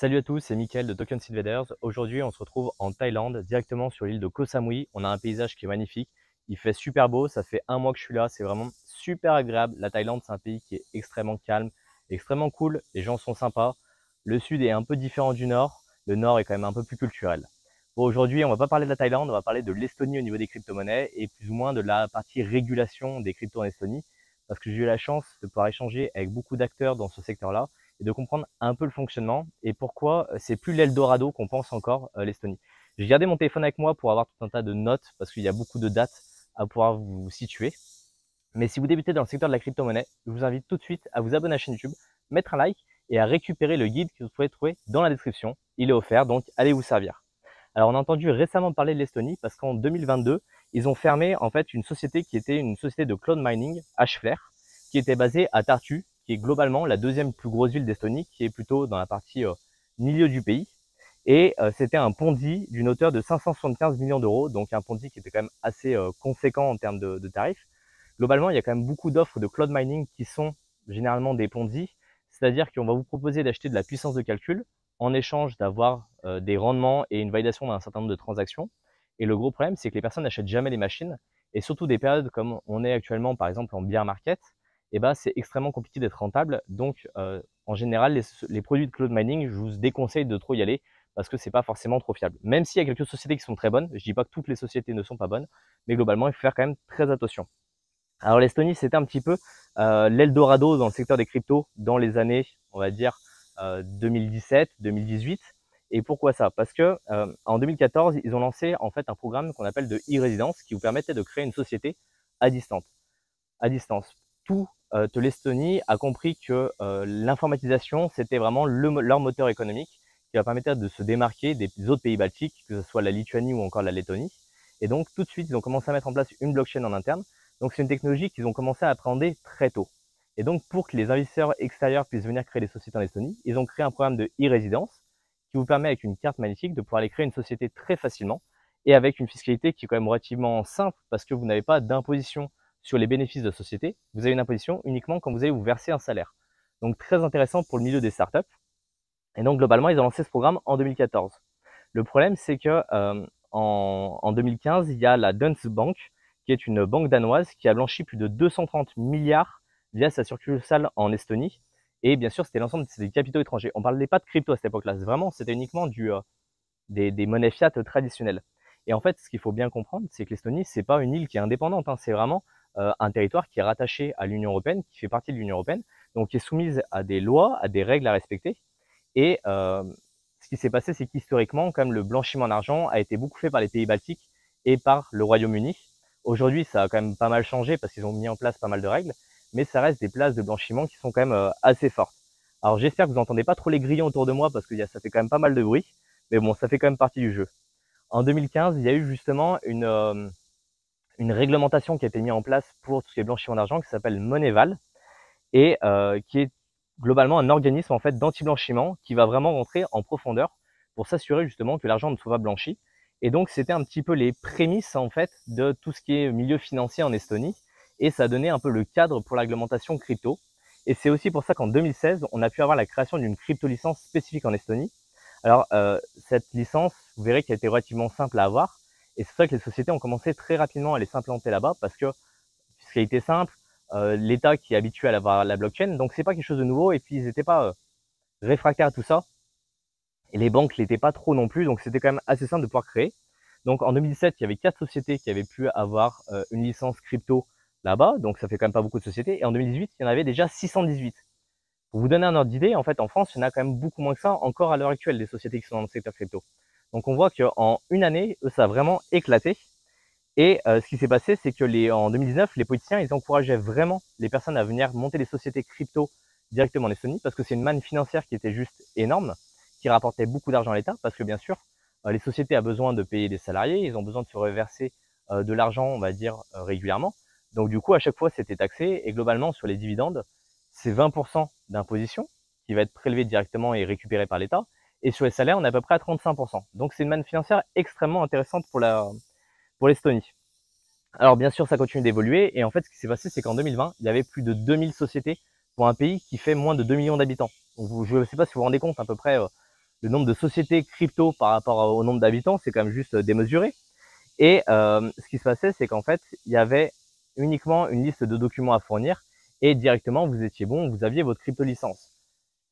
Salut à tous, c'est Mickaël de Token Invaders. Aujourd'hui, on se retrouve en Thaïlande, directement sur l'île de Koh Samui. On a un paysage qui est magnifique. Il fait super beau, ça fait un mois que je suis là, c'est vraiment super agréable. La Thaïlande, c'est un pays qui est extrêmement calme, extrêmement cool, les gens sont sympas. Le sud est un peu différent du nord, le nord est quand même un peu plus culturel. Bon, aujourd'hui, on va pas parler de la Thaïlande, on va parler de l'Estonie au niveau des crypto-monnaies et plus ou moins de la partie régulation des cryptos en Estonie, parce que j'ai eu la chance de pouvoir échanger avec beaucoup d'acteurs dans ce secteur-là et de comprendre un peu le fonctionnement et pourquoi c'est plus l'Eldorado qu'on pense encore l'Estonie. J'ai gardé mon téléphone avec moi pour avoir tout un tas de notes parce qu'il y a beaucoup de dates à pouvoir vous situer. Mais si vous débutez dans le secteur de la crypto-monnaie, je vous invite tout de suite à vous abonner à la chaîne YouTube, mettre un like et à récupérer le guide que vous pouvez trouver dans la description. Il est offert, donc allez vous servir. Alors on a entendu récemment parler de l'Estonie parce qu'en 2022, ils ont fermé en fait une société qui était une société de cloud mining, Hflare, qui était basée à Tartu, qui est globalement la deuxième plus grosse ville d'Estonie, qui est plutôt dans la partie milieu du pays. Et c'était un Ponzi d'une hauteur de 575 millions d'euros, donc un Ponzi qui était quand même assez conséquent en termes de tarifs. Globalement, il y a quand même beaucoup d'offres de cloud mining qui sont généralement des Ponzi, c'est-à-dire qu'on va vous proposer d'acheter de la puissance de calcul en échange d'avoir des rendements et une validation d'un certain nombre de transactions. Et le gros problème, c'est que les personnes n'achètent jamais les machines, et surtout des périodes comme on est actuellement, par exemple en bear market, et ben c'est extrêmement compliqué d'être rentable. Donc, en général, les produits de cloud mining, je vous déconseille de trop y aller parce que c'est pas forcément trop fiable. Même s'il y a quelques sociétés qui sont très bonnes, je dis pas que toutes les sociétés ne sont pas bonnes, mais globalement, il faut faire quand même très attention. Alors l'Estonie, c'était un petit peu l'Eldorado dans le secteur des cryptos dans les années, on va dire, 2017, 2018. Et pourquoi ça? Parce que en 2014, ils ont lancé en fait un programme qu'on appelle de e-résidence qui vous permettait de créer une société à distance. À distance. Tout l'Estonie a compris que l'informatisation, c'était vraiment leur moteur économique qui va permettre de se démarquer des autres pays baltiques, que ce soit la Lituanie ou encore la Lettonie. Et donc tout de suite, ils ont commencé à mettre en place une blockchain en interne. Donc c'est une technologie qu'ils ont commencé à appréhender très tôt. Et donc pour que les investisseurs extérieurs puissent venir créer des sociétés en Estonie, ils ont créé un programme de e-résidence qui vous permet avec une carte magnétique de pouvoir aller créer une société très facilement et avec une fiscalité qui est quand même relativement simple parce que vous n'avez pas d'imposition sur les bénéfices de la société, vous avez une imposition uniquement quand vous allez vous verser un salaire. Donc très intéressant pour le milieu des startups. Et donc globalement, ils ont lancé ce programme en 2014. Le problème, c'est que en 2015, il y a la Danske Bank, qui est une banque danoise qui a blanchi plus de 230 milliards via sa succursale en Estonie. Et bien sûr, c'était l'ensemble des capitaux étrangers. On ne parlait pas de crypto à cette époque-là. Vraiment, c'était uniquement des monnaies fiat traditionnelles. Et en fait, ce qu'il faut bien comprendre, c'est que l'Estonie, c'est pas une île qui est indépendante. Hein. C'est vraiment un territoire qui est rattaché à l'Union européenne, qui fait partie de l'Union européenne, donc qui est soumise à des lois, à des règles à respecter. Et ce qui s'est passé, c'est qu'historiquement, comme le blanchiment d'argent a été beaucoup fait par les pays baltiques et par le Royaume-Uni. Aujourd'hui, ça a quand même pas mal changé parce qu'ils ont mis en place pas mal de règles, mais ça reste des places de blanchiment qui sont quand même assez fortes. Alors j'espère que vous n'entendez pas trop les grillons autour de moi parce que ça fait quand même pas mal de bruit, mais bon, ça fait quand même partie du jeu. En 2015, il y a eu justement une réglementation qui a été mise en place pour tout ce qui est blanchiment d'argent qui s'appelle Moneyval et qui est globalement un organisme en fait d'anti-blanchiment qui va vraiment rentrer en profondeur pour s'assurer justement que l'argent ne soit pas blanchi. Et donc c'était un petit peu les prémices en fait de tout ce qui est milieu financier en Estonie et ça a donné un peu le cadre pour la réglementation crypto. Et c'est aussi pour ça qu'en 2016, on a pu avoir la création d'une crypto-licence spécifique en Estonie. Alors cette licence, vous verrez qu'elle a été relativement simple à avoir et c'est pour ça que les sociétés ont commencé très rapidement à les s'implanter là-bas parce que fiscalité simple, l'État qui est habitué à la blockchain, donc c'est pas quelque chose de nouveau et puis ils n'étaient pas réfractaires à tout ça et les banques l'étaient pas trop non plus, donc c'était quand même assez simple de pouvoir créer. Donc en 2017, il y avait 4 sociétés qui avaient pu avoir une licence crypto là-bas, donc ça fait quand même pas beaucoup de sociétés. Et en 2018, il y en avait déjà 618. Pour vous donner un ordre d'idée, en fait, en France, il y en a quand même beaucoup moins que ça encore à l'heure actuelle des sociétés qui sont dans le secteur crypto. Donc on voit qu'en une année, ça a vraiment éclaté. Et ce qui s'est passé, c'est que en 2019, les politiciens, ils encourageaient vraiment les personnes à venir monter des sociétés crypto directement en Estonie parce que c'est une manne financière qui était juste énorme, qui rapportait beaucoup d'argent à l'État parce que bien sûr, les sociétés ont besoin de payer des salariés, ils ont besoin de se reverser de l'argent, on va dire, régulièrement. Donc du coup, à chaque fois, c'était taxé et globalement, sur les dividendes, c'est 20% d'imposition qui va être prélevé directement et récupéré par l'État. Et sur les salaires, on est à peu près à 35%. Donc c'est une manne financière extrêmement intéressante pour l'Estonie. Alors bien sûr, ça continue d'évoluer et en fait, ce qui s'est passé, c'est qu'en 2020, il y avait plus de 2000 sociétés pour un pays qui fait moins de 2 millions d'habitants. Donc je ne sais pas si vous vous rendez compte à peu près le nombre de sociétés crypto par rapport au nombre d'habitants, c'est quand même juste démesuré. Et ce qui se passait, c'est qu'en fait, il y avait uniquement une liste de documents à fournir et directement, vous étiez bon, vous aviez votre crypto licence.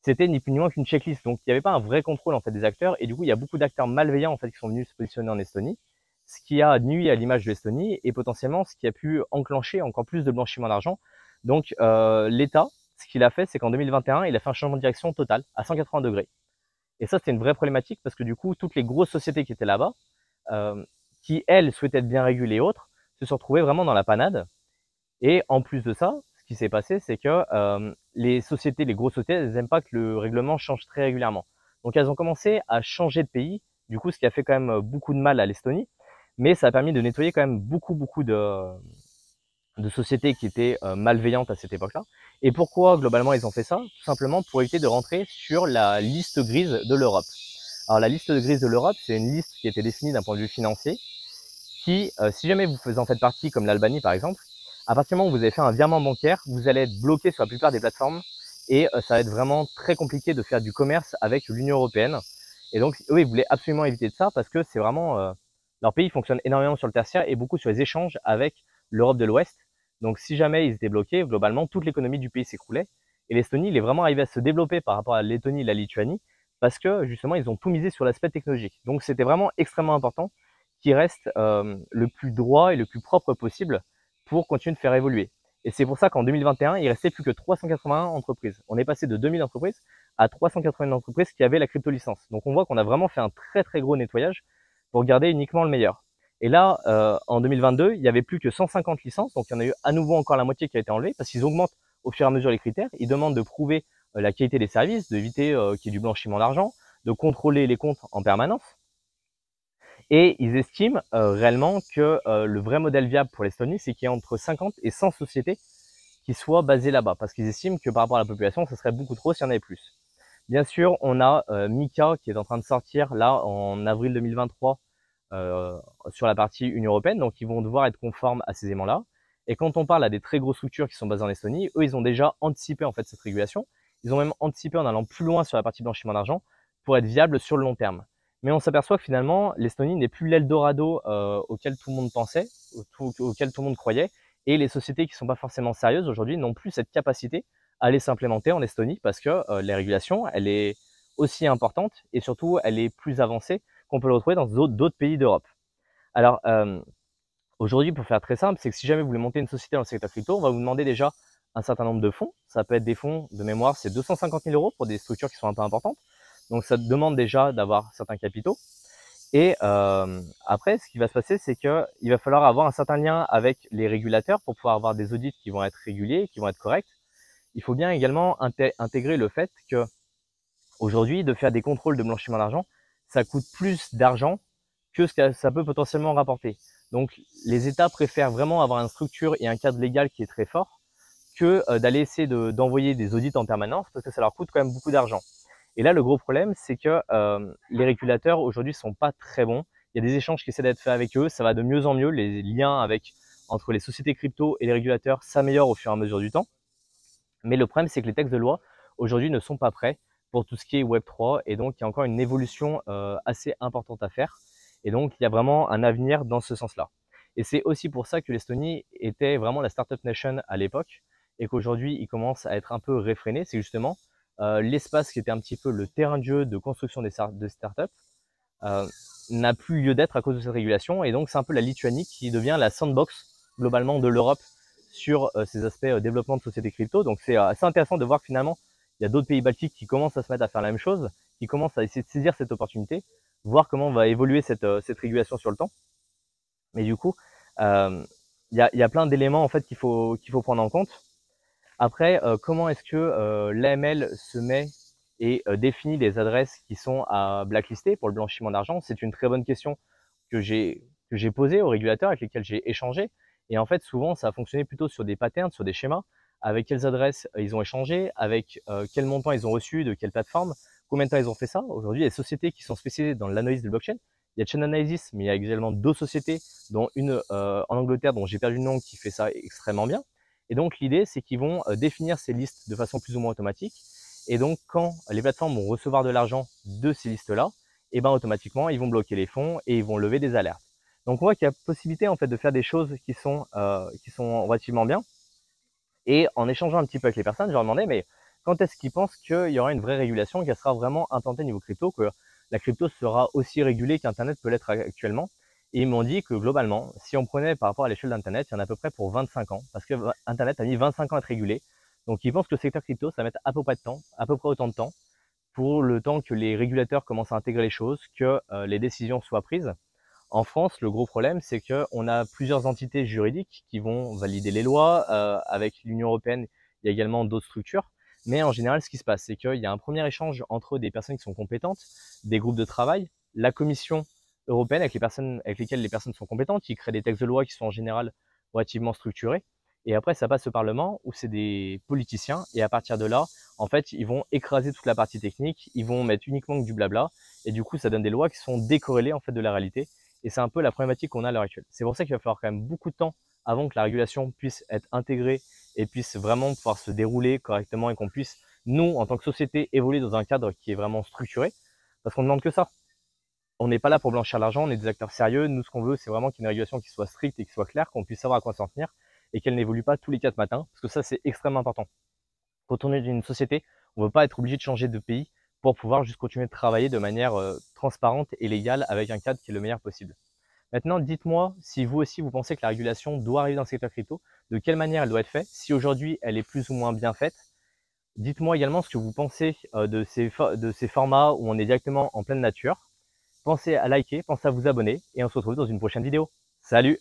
C'était ni plus ni moins qu'une checklist. Donc, il n'y avait pas un vrai contrôle en fait des acteurs. Et du coup, il y a beaucoup d'acteurs malveillants en fait qui sont venus se positionner en Estonie, ce qui a nui à l'image de l'Estonie et potentiellement ce qui a pu enclencher encore plus de blanchiment d'argent. Donc, l'État, ce qu'il a fait, c'est qu'en 2021, il a fait un changement de direction total à 180 degrés. Et ça, c'était une vraie problématique parce que du coup, toutes les grosses sociétés qui étaient là-bas, euh, qui elles souhaitaient être bien régulées et autres, se sont retrouvées vraiment dans la panade. Et en plus de ça, ce qui s'est passé, c'est que les sociétés, les grosses sociétés, elles n'aiment pas que le règlement change très régulièrement. Donc elles ont commencé à changer de pays, du coup ce qui a fait quand même beaucoup de mal à l'Estonie, mais ça a permis de nettoyer quand même beaucoup de sociétés qui étaient malveillantes à cette époque-là. Et pourquoi globalement ils ont fait ça? Tout simplement pour éviter de rentrer sur la liste grise de l'Europe. Alors la liste grise de l'Europe, c'est une liste qui a été définie d'un point de vue financier, qui, si jamais vous en faites partie, comme l'Albanie par exemple, à partir du moment où vous avez fait un virement bancaire, vous allez être bloqué sur la plupart des plateformes et ça va être vraiment très compliqué de faire du commerce avec l'Union européenne. Et donc, eux, ils voulaient absolument éviter de ça parce que c'est vraiment leur pays fonctionne énormément sur le tertiaire et beaucoup sur les échanges avec l'Europe de l'Ouest. Donc, si jamais ils étaient bloqués, globalement, toute l'économie du pays s'écroulait. Et l'Estonie, il est vraiment arrivé à se développer par rapport à la Lettonie et la Lituanie parce que justement, ils ont tout misé sur l'aspect technologique. Donc, c'était vraiment extrêmement important qu'il reste le plus droit et le plus propre possible pour continuer de faire évoluer. Et c'est pour ça qu'en 2021, il restait plus que 381 entreprises. On est passé de 2000 entreprises à 381 entreprises qui avaient la crypto licence. Donc on voit qu'on a vraiment fait un très gros nettoyage pour garder uniquement le meilleur. Et là, en 2022, il y avait plus que 150 licences, donc il y en a eu à nouveau encore la moitié qui a été enlevée parce qu'ils augmentent au fur et à mesure les critères. Ils demandent de prouver la qualité des services, d'éviter qu'il y ait du blanchiment d'argent, de contrôler les comptes en permanence. Et ils estiment réellement que le vrai modèle viable pour l'Estonie, c'est qu'il y ait entre 50 et 100 sociétés qui soient basées là-bas, parce qu'ils estiment que par rapport à la population, ce serait beaucoup trop s'il y en avait plus. Bien sûr, on a Mika qui est en train de sortir là en avril 2023 sur la partie Union Européenne, donc ils vont devoir être conformes à ces éléments-là. Et quand on parle à des très grosses structures qui sont basées en Estonie, eux, ils ont déjà anticipé en fait cette régulation. Ils ont même anticipé en allant plus loin sur la partie blanchiment d'argent pour être viable sur le long terme. Mais on s'aperçoit que finalement, l'Estonie n'est plus l'Eldorado auquel tout le monde pensait, auquel tout le monde croyait. Et les sociétés qui ne sont pas forcément sérieuses aujourd'hui n'ont plus cette capacité à aller s'implémenter en Estonie parce que les régulations, elle est aussi importante et surtout, elle est plus avancée qu'on peut le retrouver dans d'autres pays d'Europe. Alors, aujourd'hui, pour faire très simple, c'est que si jamais vous voulez monter une société dans le secteur crypto, on va vous demander déjà un certain nombre de fonds. Ça peut être des fonds de mémoire, c'est 250 000 euros pour des structures qui sont un peu importantes. Donc, ça te demande déjà d'avoir certains capitaux. Et après, ce qui va se passer, c'est qu'il va falloir avoir un certain lien avec les régulateurs pour pouvoir avoir des audits qui vont être réguliers, qui vont être corrects. Il faut bien également intégrer le fait que aujourd'hui, de faire des contrôles de blanchiment d'argent, ça coûte plus d'argent que ce que ça peut potentiellement rapporter. Donc, les États préfèrent vraiment avoir une structure et un cadre légal qui est très fort que d'aller essayer d'envoyer des audits en permanence parce que ça leur coûte quand même beaucoup d'argent. Et là, le gros problème, c'est que les régulateurs aujourd'hui sont pas très bons. Il y a des échanges qui essaient d'être faits avec eux, ça va de mieux en mieux. Les liens entre les sociétés crypto et les régulateurs s'améliorent au fur et à mesure du temps. Mais le problème, c'est que les textes de loi aujourd'hui ne sont pas prêts pour tout ce qui est Web3 et donc il y a encore une évolution assez importante à faire. Et donc il y a vraiment un avenir dans ce sens-là. Et c'est aussi pour ça que l'Estonie était vraiment la startup nation à l'époque et qu'aujourd'hui il commence à être un peu réfréné. C'est justement l'espace qui était un petit peu le terrain de jeu de construction de startups n'a plus lieu d'être à cause de cette régulation. Et donc c'est un peu la Lituanie qui devient la sandbox globalement de l'Europe sur ces aspects développement de sociétés crypto. Donc c'est assez intéressant de voir que finalement, il y a d'autres pays baltiques qui commencent à se mettre à faire la même chose, qui commencent à essayer de saisir cette opportunité, voir comment va évoluer cette régulation sur le temps. Mais du coup, il y a plein d'éléments en fait qu'il faut prendre en compte. Après, comment est-ce que l'AML se met et définit les adresses qui sont à blacklister pour le blanchiment d'argent? C'est une très bonne question que j'ai posée aux régulateurs avec lesquels j'ai échangé. Et en fait, souvent, ça a fonctionné plutôt sur des patterns, sur des schémas, avec quelles adresses ils ont échangé, avec quel montant ils ont reçu, de quelle plateforme, combien de temps ils ont fait ça. Aujourd'hui, il y a des sociétés qui sont spécialisées dans l'analyse de blockchain. Il y a Chainalysis, mais il y a également d'autres sociétés, dont une en Angleterre, dont j'ai perdu le nom, qui fait ça extrêmement bien. Et donc, l'idée, c'est qu'ils vont définir ces listes de façon plus ou moins automatique Et donc, quand les plateformes vont recevoir de l'argent de ces listes-là, et ben automatiquement, ils vont bloquer les fonds et ils vont lever des alertes. Donc, on voit qu'il y a possibilité en fait de faire des choses qui sont relativement bien. Et en échangeant un petit peu avec les personnes, je leur demandais, mais quand est-ce qu'ils pensent qu'il y aura une vraie régulation, qu'elle sera vraiment implantée niveau crypto, que la crypto sera aussi régulée qu'Internet peut l'être actuellement. Et ils m'ont dit que globalement, si on prenait par rapport à l'échelle d'Internet, il y en a à peu près pour 25 ans, parce que Internet a mis 25 ans à être régulé. Donc ils pensent que le secteur crypto, ça va mettre à peu près de temps, à peu près autant de temps, pour le temps que les régulateurs commencent à intégrer les choses, que les décisions soient prises. En France, le gros problème, c'est qu'on a plusieurs entités juridiques qui vont valider les lois. Avec l'Union européenne, il y a également d'autres structures. Mais en général, ce qui se passe, c'est qu'il y a un premier échange entre des personnes qui sont compétentes, des groupes de travail, la Commission européenne avec les personnes avec lesquelles les personnes sont compétentes, qui créent des textes de loi qui sont en général relativement structurés. Et après, ça passe au Parlement où c'est des politiciens. Et à partir de là, en fait, ils vont écraser toute la partie technique, ils vont mettre uniquement du blabla. Et du coup, ça donne des lois qui sont décorrélées en fait de la réalité. Et c'est un peu la problématique qu'on a à l'heure actuelle. C'est pour ça qu'il va falloir quand même beaucoup de temps avant que la régulation puisse être intégrée et puisse vraiment pouvoir se dérouler correctement et qu'on puisse, nous, en tant que société, évoluer dans un cadre qui est vraiment structuré. Parce qu'on ne demande que ça. On n'est pas là pour blanchir l'argent, on est des acteurs sérieux. Nous, ce qu'on veut, c'est vraiment qu'il y ait une régulation qui soit stricte et qui soit claire, qu'on puisse savoir à quoi s'en tenir et qu'elle n'évolue pas tous les 4 matins. Parce que ça, c'est extrêmement important. Quand on est d'une société, on ne veut pas être obligé de changer de pays pour pouvoir juste continuer de travailler de manière transparente et légale avec un cadre qui est le meilleur possible. Maintenant, dites-moi si vous aussi vous pensez que la régulation doit arriver dans le secteur crypto, de quelle manière elle doit être faite, si aujourd'hui elle est plus ou moins bien faite. Dites-moi également ce que vous pensez de ces formats où on est directement en pleine nature. Pensez à liker, pensez à vous abonner et on se retrouve dans une prochaine vidéo. Salut!